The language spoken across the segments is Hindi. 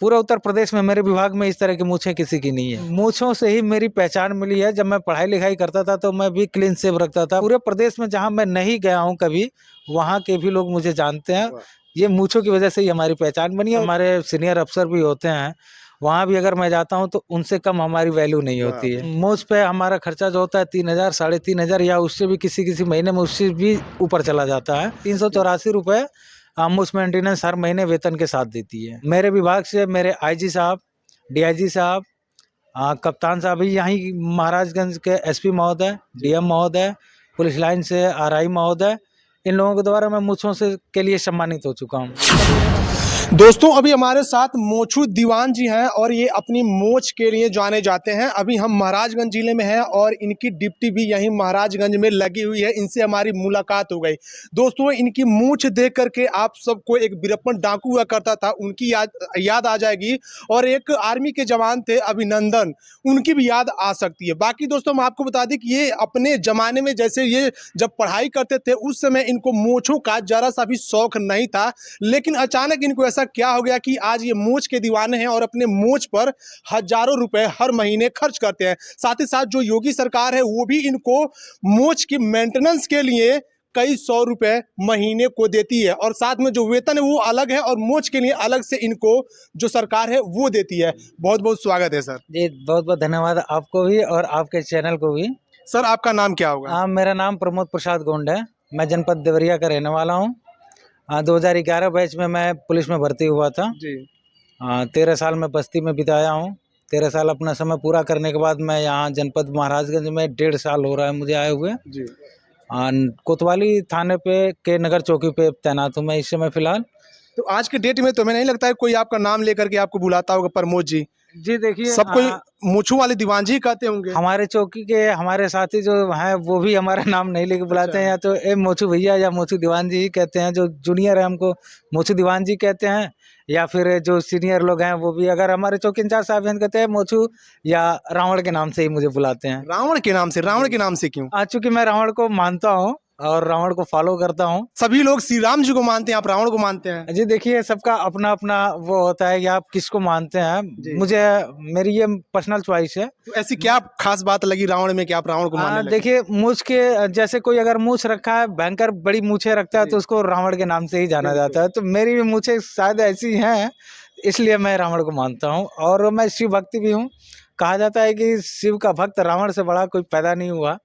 पूरा उत्तर प्रदेश में मेरे विभाग में इस तरह की मूछें किसी की नहीं है। मूछों से ही मेरी पहचान मिली है। जब मैं पढ़ाई लिखाई करता था तो मैं भी क्लीन शेव रखता था। पूरे प्रदेश में जहाँ मैं नहीं गया हूँ कभी, वहाँ के भी लोग मुझे जानते हैं। ये मूछों की वजह से ही हमारी पहचान बनी है। हमारे सीनियर अफसर भी होते हैं, वहाँ भी अगर मैं जाता हूँ तो उनसे कम हमारी वैल्यू नहीं होती है। मूछ पे हमारा खर्चा जो होता है 3,000 3,500 या उससे भी किसी महीने में उससे भी ऊपर चला जाता है। 384 रुपये मूछ मेंटेनेंस हर महीने वेतन के साथ देती है। मेरे विभाग से मेरे आईजी साहब, डीआईजी साहब, कप्तान साहब ही, यहाँ महाराजगंज के एसपी महोदय, डीएम महोदय, पुलिस लाइन से आरआई महोदय, इन लोगों के द्वारा मैं मूछों से के लिए सम्मानित हो चुका हूँ। दोस्तों अभी हमारे साथ मोछू दीवान जी हैं और ये अपनी मोछ के लिए जाने जाते हैं। अभी हम महाराजगंज जिले में हैं और इनकी डिप्टी भी यहीं महाराजगंज में लगी हुई है। इनसे हमारी मुलाकात हो गई। दोस्तों इनकी मूछ देख करके आप सबको एक वीरप्पन डाकू हुआ करता था उनकी याद आ जाएगी, और एक आर्मी के जवान थे अभिनंदन, उनकी भी याद आ सकती है। बाकी दोस्तों हम आपको बता दें कि ये अपने ज़माने में जैसे ये जब पढ़ाई करते थे उस समय इनको मूछों का ज़रा सा भी शौक नहीं था, लेकिन अचानक इनको ऐसा क्या हो गया कि आज ये मूछ के दीवाने हैं और अपने मूछ पर हजारों रुपए हर महीने खर्च करते हैं। साथ ही साथ जो योगी सरकार है वो भी इनको मूछ की मेंटेनेंस के लिए कई 100 रुपए महीने को देती है, और साथ में जो वेतन है वो अलग है और मूछ के लिए अलग से इनको जो सरकार है वो देती है। बहुत बहुत स्वागत है सर। जी बहुत बहुत धन्यवाद आपको भी और आपके चैनल को भी। सर आपका नाम क्या होगा? मेरा नाम प्रमोद प्रसाद गोंड है। मैं जनपद देवरिया का रहने वाला हूँ। 2011 बैच में मैं पुलिस में भर्ती हुआ था जी। 13 साल में बस्ती में बिताया हूँ। 13 साल अपना समय पूरा करने के बाद मैं यहाँ जनपद महाराजगंज में 1.5 साल हो रहा है मुझे आए हुए जी। कोतवाली थाने पे के नगर चौकी पे तैनात हूँ मैं इस समय फिलहाल। तो आज के डेट में तो हमें नहीं लगता है कोई आपका नाम लेकर के आपको बुलाता होगा प्रमोद जी? जी देखिए सब कोई मूछों वाले दीवान जी कहते होंगे। हमारे चौकी के हमारे साथी जो हैं वो भी हमारा नाम नहीं लेके बुलाते हैं, या तो ए मोचू भैया या मोचू दीवान जी ही कहते हैं। जो जूनियर है हमको मोचू दीवान जी कहते हैं, या फिर जो सीनियर लोग हैं वो भी अगर हमारे चौकी इंचार्ज साहब हैं कहते हैं मोचू या रावण के नाम से ही मुझे बुलाते हैं। रावण के नाम से? रावण के नाम से क्यों? चूंकि मैं रावण को मानता हूँ और रावण को फॉलो करता हूँ। सभी लोग श्री राम जी को मानते हैं, आप रावण को मानते हैं? जी देखिए सबका अपना अपना वो होता है कि आप किसको मानते हैं। मुझे मेरी ये पर्सनल चॉइस है। तो ऐसी क्या खास बात लगी रावण में कि आप रावण को मानने लगे? देखिए मूछ के जैसे कोई अगर मूछ रखा है, भयंकर बड़ी मूछें रखता है तो उसको रावण के नाम से ही जाना जाता है। तो मेरी भी मूछें शायद ऐसी हैं, इसलिए मैं रावण को मानता हूँ। और मैं शिव भक्ति भी हूँ। कहा जाता है कि शिव का भक्त रावण से बड़ा कोई पैदा नहीं हुआ,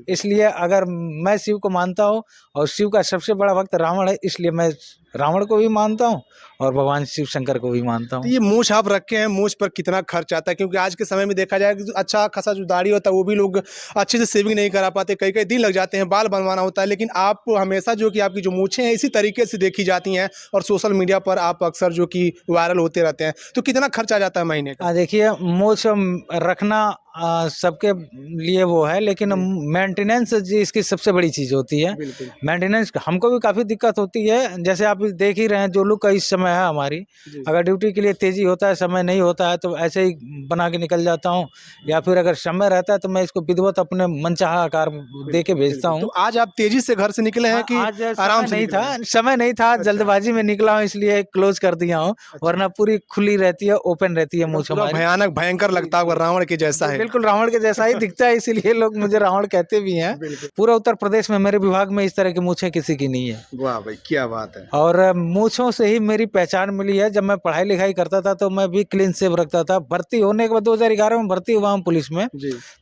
इसलिए अगर मैं शिव को मानता हूँ और शिव का सबसे बड़ा भक्त रावण है, इसलिए मैं रावण को भी मानता हूँ और भगवान शिव शंकर को भी मानता हूँ। तो ये मूछ आप रखे हैं, मूछ पर कितना खर्च आता है? क्योंकि आज के समय में देखा जाए कि अच्छा खासा जो दाढ़ी होता है वो भी लोग अच्छे से सेविंग नहीं करा पाते, कई कई दिन लग जाते हैं, बाल बनवाना होता है। लेकिन आप हमेशा जो कि आपकी जो मूछें हैं इसी तरीके से देखी जाती हैं और सोशल मीडिया पर आप अक्सर जो कि वायरल होते रहते हैं। तो कितना खर्च आ जाता है महीने का? देखिए मूछ रखना सबके लिए वो है, लेकिन मेंटेनेंस जी इसकी सबसे बड़ी चीज़ होती है। मेंटेनेंस हमको भी काफ़ी दिक्कत होती है। जैसे आप देख ही रहे हैं जो लुक का इस समय है हमारी, अगर ड्यूटी के लिए तेज़ी होता है, समय नहीं होता है तो ऐसे ही बना के निकल जाता हूँ, या फिर अगर समय रहता है तो मैं इसको विधिवत अपने मनचाहा आकार दे के भेजता हूँ। तो आज आप तेजी से घर से निकले हैं कि आराम से? नहीं था, समय नहीं था, जल्दबाजी में निकला हूँ इसलिए क्लोज कर दिया हूँ, वरना पूरी खुली रहती है, ओपन रहती है मूछ हमारी। भयानक भयंकर लगता है, रावण के जैसा है। बिल्कुल रावण के जैसा ही दिखता है, इसीलिए लोग मुझे रावण कहते भी हैं। पूरा उत्तर प्रदेश में मेरे विभाग में इस तरह की मूछें किसी की नहीं है। वाह भाई क्या बात है। और मूछों से ही मेरी पहचान मिली है। जब मैं पढ़ाई लिखाई करता था तो मैं भी क्लीन शेव रखता था। भर्ती होने के बाद 2011 में भर्ती हुआ हूँ पुलिस में,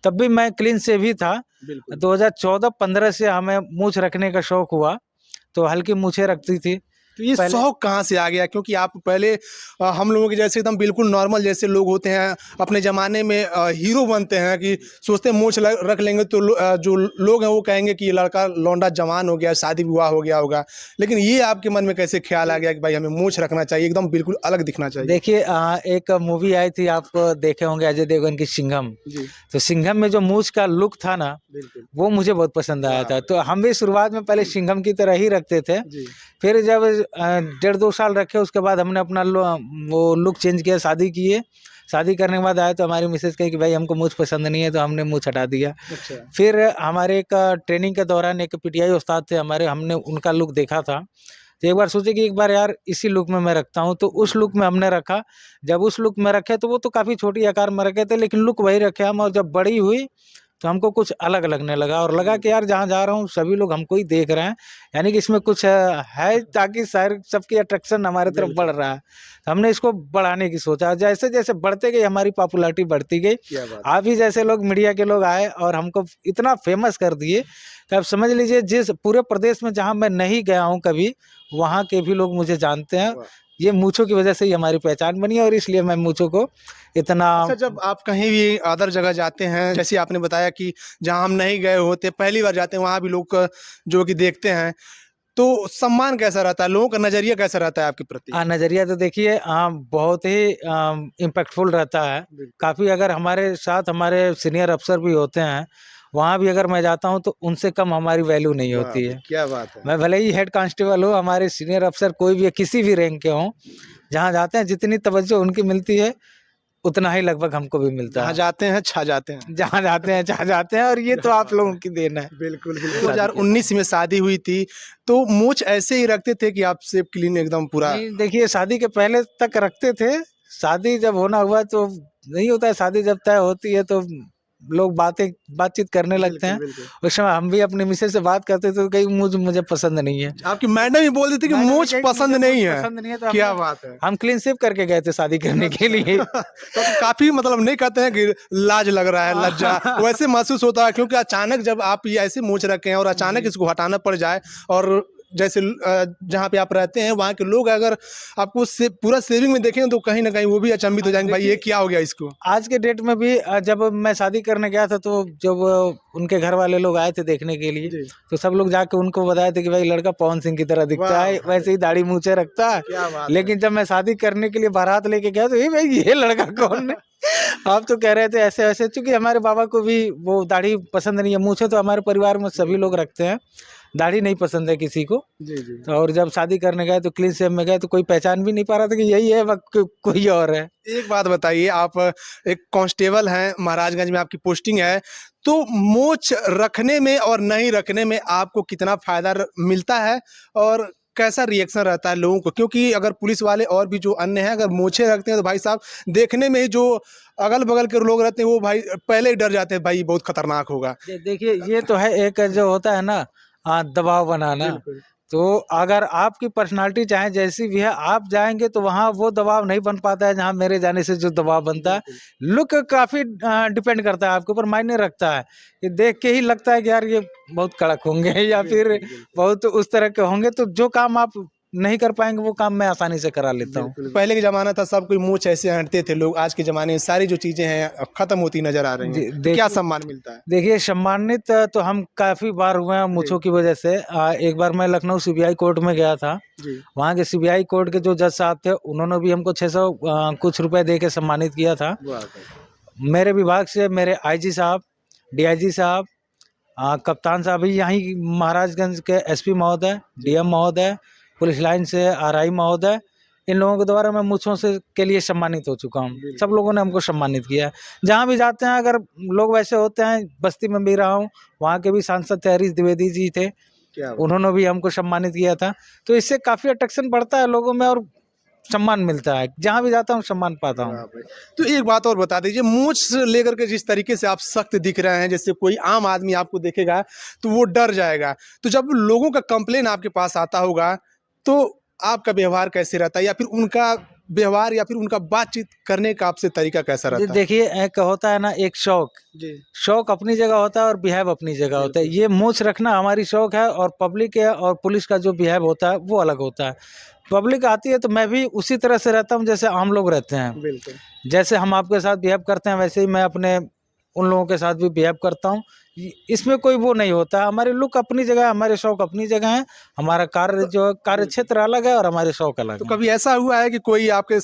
तब भी मैं क्लीन शेव ही था। 2014-15 से हमें मूछ रखने का शौक हुआ तो हल्की मूछें रखती थी। तो ये शौक कहाँ से आ गया? क्योंकि आप पहले हम लोगों के जैसे एकदम बिल्कुल नॉर्मल जैसे लोग होते हैं, अपने ज़माने में हीरो बनते हैं कि सोचते हैं मूछ रख लेंगे तो जो लोग हैं वो कहेंगे कि ये लड़का लौंडा जवान हो गया, शादी विवाह हो गया होगा। लेकिन ये आपके मन में कैसे ख्याल आ गया कि भाई हमें मूछ रखना चाहिए, एकदम बिल्कुल अलग दिखना चाहिए? देखिए एक मूवी आई थी, आप देखे होंगे, अजय देवगन की सिंघम। तो सिंघम में जो मूछ का लुक था ना वो मुझे बहुत पसंद आया था। तो हम भी शुरुआत में पहले सिंघम की तरह ही रखते थे, फिर जब 1.5-2 साल रखे उसके बाद हमने अपना वो लुक चेंज किया, शादी किए। शादी करने के बाद आए तो हमारी मिसेज कही कि भाई हमको मूछ पसंद नहीं है, तो हमने मूछ हटा दिया। फिर हमारे एक ट्रेनिंग के दौरान एक पीटीआई उस्ताद थे हमारे, हमने उनका लुक देखा था तो एक बार सोचे कि एक बार यार इसी लुक में मैं रखता हूँ, तो उस लुक में हमने रखा। जब उस लुक में रखे तो वो तो काफ़ी छोटी आकार में रखे थे, लेकिन लुक वही रखे हम, और जब बड़ी हुई तो हमको कुछ अलग लगने लगा और लगा कि यार जहाँ जा रहा हूँ सभी लोग हमको ही देख रहे हैं, यानी कि इसमें कुछ है, ताकि शायद सबकी अट्रैक्शन हमारे तरफ बढ़ रहा है। तो हमने इसको बढ़ाने की सोचा। जैसे जैसे बढ़ते गई हमारी पॉपुलैरिटी बढ़ती गई। क्या बात आप ही जैसे लोग, मीडिया के लोग आए और हमको इतना फेमस कर दिए कि आप समझ लीजिए जिस पूरे प्रदेश में जहाँ मैं नहीं गया हूँ कभी, वहाँ के भी लोग मुझे जानते हैं। वाह। ये मूंछों की वजह से ही हमारी पहचान बनी है, और इसलिए मैं मूंछों को इतना अच्छा, जब आप कहीं भी अदर जगह जाते हैं, जैसे आपने बताया कि जहाँ हम नहीं गए होते, पहली बार जाते हैं, वहाँ भी लोग जो कि देखते हैं, तो सम्मान कैसा रहता है, लोगों का नजरिया कैसा रहता है आपके प्रति? नज़रिया तो देखिए बहुत ही इम्पैक्टफुल रहता है। बिल्कुल। काफ़ी, अगर हमारे साथ हमारे सीनियर अफसर भी होते हैं, वहाँ भी अगर मैं जाता हूँ तो उनसे कम हमारी वैल्यू नहीं होती है। क्या बात है। मैं भले ही हेड कांस्टेबल हूँ, हमारे सीनियर अफसर कोई भी है, किसी भी रैंक के हों, जहाँ जाते हैं जितनी तवज्जो उनकी मिलती है, उतना ही लगभग हमको भी मिलता जहाँ है। जाते हैं छा जाते हैं। जहाँ जाते हैं जहाँ जाते हैं, और ये तो आप लोगों की देन है। बिल्कुल, बिल्कुल। 2019 में शादी हुई थी, तो मूंछ ऐसे ही रखते थे कि आप सेफ क्लीन एकदम पूरा? नहीं, देखिए शादी के पहले तक रखते थे। शादी जब होना हुआ तो नहीं होता है। शादी जब तय होती है तो लोग बातचीत करने लगते हैं। बिल्कुल। उस समय हम भी अपनी मिसेज से बात करते थे, तो कहीं मुझे पसंद नहीं है। आपकी मैडम ही बोल देती कि मैंने भी मूंछ कही कि पसंद मुझे नहीं मूंछ है। पसंद नहीं है, तो क्या बात है। हम क्लीन शेव करके गए थे शादी करने के लिए। तो काफी मतलब नहीं कहते हैं कि लाज लग रहा है, लज्जा वैसे महसूस होता है, क्योंकि अचानक जब आप ये ऐसे मूंछ रखे हैं और अचानक इसको हटाना पड़ जाए, और जैसे जहाँ पे आप रहते हैं वहाँ के लोग अगर आपको से पूरा सेविंग में देखें तो कहीं ना कहीं वो भी अचंभित हो जाएंगे, भाई ये क्या हो गया इसको। आज के डेट में भी जब मैं शादी करने गया था, तो जब उनके घर वाले लोग आए थे देखने के लिए, तो सब लोग जाके उनको बताए थे कि भाई लड़का पवन सिंह की तरह दिखता है, वैसे ही दाढ़ी मूंछे रखता है। क्या बात लेकिन जब मैं शादी करने के लिए बारात लेके गया तो ये भाई ये लड़का कौन है? आप तो कह रहे थे ऐसे वैसे, क्योंकि हमारे बाबा को भी वो दाढ़ी पसंद नहीं है। मूंछे तो हमारे परिवार में सभी लोग रखते हैं, दाढ़ी नहीं पसंद है किसी को। जी जी। और जब शादी करने गए तो क्लीन शेव में गए, तो कोई पहचान भी नहीं पा रहा था कि यही है, कोई और है। एक बात बताइए, आप एक कांस्टेबल हैं, महाराजगंज में आपकी पोस्टिंग है, तो मूंछ रखने में और नहीं रखने में आपको कितना फायदा मिलता है और कैसा रिएक्शन रहता है लोगों को? क्योंकि अगर पुलिस वाले और भी जो अन्य हैं अगर मूंछें रखते हैं तो भाई साहब देखने में ही जो अगल बगल के लोग रहते हैं वो भाई पहले ही डर जाते हैं, भाई बहुत खतरनाक होगा। देखिए ये तो है एक जो होता है ना, दबाव बनाना। तो अगर आपकी पर्सनालिटी चाहे जैसी भी है, आप जाएंगे तो वहाँ वो दबाव नहीं बन पाता है जहाँ मेरे जाने से जो दबाव बनता है। लुक काफ़ी डिपेंड करता है, आपके ऊपर मायने रखता है। कि देख के ही लगता है कि यार ये बहुत कड़क होंगे या फिर बहुत उस तरह के होंगे, तो जो काम आप नहीं कर पाएंगे वो काम मैं आसानी से करा लेता हूँ। पहले के जमाना था सब कोई मूंछ ऐसे हटते थे लोग, आज के जमाने में सारी जो चीजें हैं अब खत्म होती नजर आ रही हैं। तो क्या सम्मान मिलता है? देखिए सम्मानित तो हम काफ़ी बार हुए हैं मूंछों की वजह से। एक बार मैं लखनऊ सीबीआई कोर्ट में गया था। वहाँ के सीबीआई कोर्ट के जो जज साहब थे उन्होंने भी हमको 600 कुछ रुपए दे के सम्मानित किया था। मेरे विभाग से मेरे आईजी साहब, डीआईजी साहब, कप्तान साहब भी, यहीं महाराजगंज के एसपी महोदय, डीएम महोदय, पुलिस लाइन से आरआई महोदय, इन लोगों के द्वारा मैं मूंछों से के लिए सम्मानित हो चुका हूँ। सब लोगों ने हमको सम्मानित किया है। जहाँ भी जाते हैं अगर लोग वैसे होते हैं, बस्ती में भी रहा हूँ, वहाँ के भी सांसद थे हरीश द्विवेदी जी थे, उन्होंने भी हमको सम्मानित किया था। तो इससे काफ़ी अट्रैक्शन बढ़ता है लोगों में और सम्मान मिलता है। जहाँ भी जाता हूँ सम्मान पाता हूँ। तो एक बात और बता दीजिए, मूंछ लेकर के जिस तरीके से आप सख्त दिख रहे हैं, जैसे कोई आम आदमी आपको देखेगा तो वो डर जाएगा, तो जब लोगों का कंप्लेन आपके पास आता होगा तो आपका व्यवहार कैसे रहता है, या फिर उनका व्यवहार या फिर उनका बातचीत करने का आपसे तरीका कैसा रहता है? देखिए एक होता है ना, एक शौक अपनी जगह होता है और बिहेव अपनी जगह होता है। ये मूंछ रखना हमारी शौक है, और पब्लिक है और पुलिस का जो बिहेव होता है वो अलग होता है। पब्लिक आती है तो मैं भी उसी तरह से रहता हूँ जैसे आम लोग रहते हैं। बिल्कुल। जैसे हम आपके साथ बिहेव करते हैं वैसे ही मैं अपने उन लोगों के साथ भी बिहेव करता हूँ। इसमें कोई वो नहीं होता है। हमारी लुक अपनी जगह है, हमारे शौक अपनी जगह है, हमारा कार्य क्षेत्र अलग है और हमारे शौक अलग तो है। कभी ऐसा हुआ है कि कोई आपके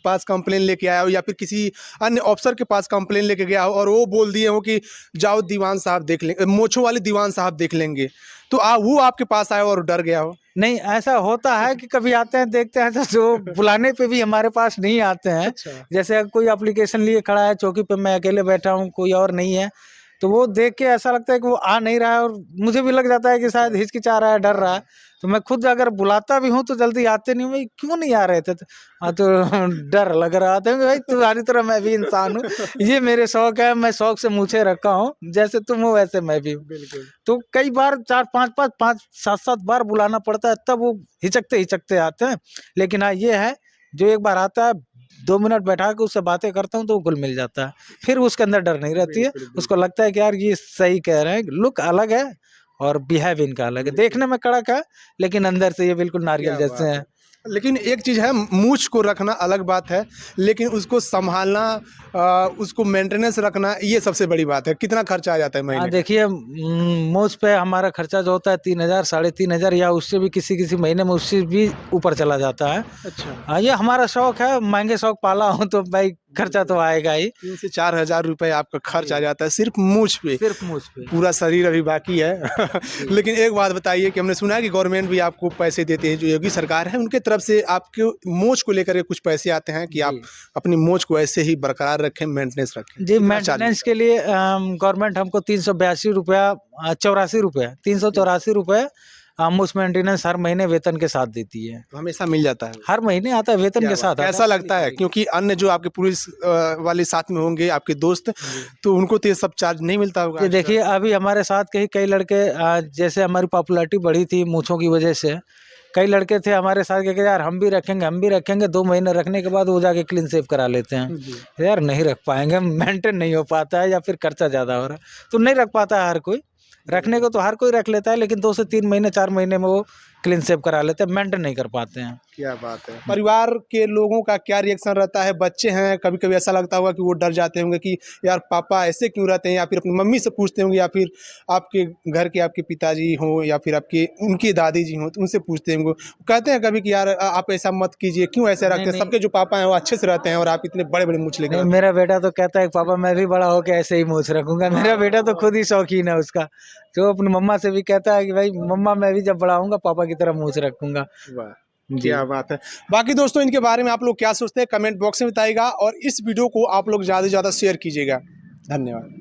पास कंप्लेन लेके आया हो या फिर किसी अन्य अफसर के पास कंप्लेन लेके गया हो और वो बोल दिए हो कि जाओ दीवान साहब देख लेंगे, मूंछों वाले दीवान साहब देख लेंगे, तो वो आपके पास आया और डर गया हो? नहीं, ऐसा होता है कि कभी आते हैं देखते हैं तो जो बुलाने पे भी हमारे पास नहीं आते हैं। अच्छा। जैसे कोई एप्लीकेशन लिए खड़ा है चौकी पे, मैं अकेले बैठा हूँ, कोई और नहीं है, तो वो देख के ऐसा लगता है कि वो आ नहीं रहा है, और मुझे भी लग जाता है कि शायद हिचकिचा रहा है, डर रहा है। तो मैं खुद अगर बुलाता भी हूँ तो जल्दी आते नहीं, भाई क्यों नहीं आ रहे थे? तो डर लग रहा था भाई, तुम्हारी तरह मैं भी इंसान हूँ, ये मेरे शौक है, मैं शौक से मूछें रखा हूँ, जैसे तुम हो वैसे मैं भी हूँ। बिल्कुल। तो कई बार 4-5 7 बार बुलाना पड़ता है, तब वो हिचकते आते हैं। लेकिन हाँ, ये है जो एक बार आता है, 2 मिनट बैठा के उससे बातें करता हूँ तो वो घुल मिल जाता है। फिर उसके अंदर डर नहीं रहती है, उसको लगता है कि यार ये सही कह रहे हैं, लुक अलग है और बिहेव इनका अलग है। देखने में कड़क है, लेकिन अंदर से ये बिल्कुल नारियल क्या जैसे बात हैं। लेकिन एक चीज़ है, मूंछ को रखना अलग बात है, लेकिन उसको सँभालना, उसको मेंटेनेंस रखना, ये सबसे बड़ी बात है। कितना खर्चा आ जाता है हाँ, महीने? देखिए मूंछ पे हमारा खर्चा जो होता है 3,000 3,500 या उससे भी किसी महीने में उससे भी ऊपर चला जाता है। अच्छा। हाँ, ये हमारा शौक है, महंगे शौक पाला हूँ तो भाई खर्चा तो आएगा ही। 3 से 4,000 रुपए आपका खर्च जी। आ जाता है सिर्फ़ मूंछ पे। सिर्फ मूंछ पे। पूरा शरीर अभी बाकी है। लेकिन एक बात बताइए कि हमने सुना है कि गवर्नमेंट भी आपको पैसे देती है, जो योगी सरकार है, उनके तरफ से आपके मूंछ को लेकर के कुछ पैसे आते हैं कि आप जी। अपनी मूंछ को ऐसे ही बरकरार रखें, मेंटेनेंस रखें? जी, कितना चार्ज मेंटेनेंस के लिए गवर्नमेंट हमको 382 रुपया 84 रुपये 384 रुपये मूंछ मेंटेनेंस हर महीने वेतन के साथ देती है। तो हमेशा मिल जाता है? हर महीने आता है, वेतन क्या के बात साथ है, आता ऐसा है। लगता है क्योंकि अन्य जो आपके पुलिस वाले साथ में होंगे, आपके दोस्त, तो उनको तो ये सब चार्ज नहीं मिलता होगा ये एक्स्ट्रा? देखिए, अभी हमारे साथ के ही कई लड़के जैसे हमारी पॉपुलैरिटी बढ़ी थी मूंछों की वजह से, कई लड़के थे हमारे साथ के यार हम भी रखेंगे 2 महीने रखने के बाद वो जाके क्लीन शेव करा लेते हैं। जी। यार नहीं रख पाएंगे, मेंटेन नहीं हो पाता है या फिर खर्चा ज़्यादा हो रहा है, तो नहीं रख पाता है हर कोई। रखने को तो हर कोई रख लेता है, लेकिन 2 से 3 महीने 4 महीने में वो क्लीन शेव करा लेते हैं, मेंटेन नहीं कर पाते हैं। क्या बात है। परिवार के लोगों का क्या रिएक्शन रहता है? बच्चे हैं, कभी-कभी ऐसा लगता होगा कि वो डर जाते होंगे कि यार पापा ऐसे क्यों रहते हैं, या फिर अपनी मम्मी से पूछते होंगे, या फिर आपके घर के आपके पिताजी हों, या फिर आपकी उनकी दादी जी हों, तो उनसे पूछते होंगे। कहते हैं कभी कि यार आप ऐसा मत कीजिए, क्यों ऐसे रखते हैं? नहीं। सबके जो पापा हैं वो अच्छे से रहते हैं और आप इतने बड़े-बड़े मूंछ लेकर नहीं, आते हैं। मेरा बेटा तो कहता है कि पापा मैं भी बड़ा होके ऐसे ही मूंछ रखूंगा। मेरा बेटा तो खुद ही शौकीन है उसका, जो अपनी मम्मा से भी कहता है कि भाई मम्मा मैं भी जब बड़ा होऊंगा पापा की तरह मूंछ रखूंगा। वाह! जी। क्या बात है। बाकी दोस्तों, इनके बारे में आप लोग क्या सोचते हैं, कमेंट बॉक्स में बताइएगा, और इस वीडियो को आप लोग ज़्यादा से ज़्यादा शेयर कीजिएगा। धन्यवाद।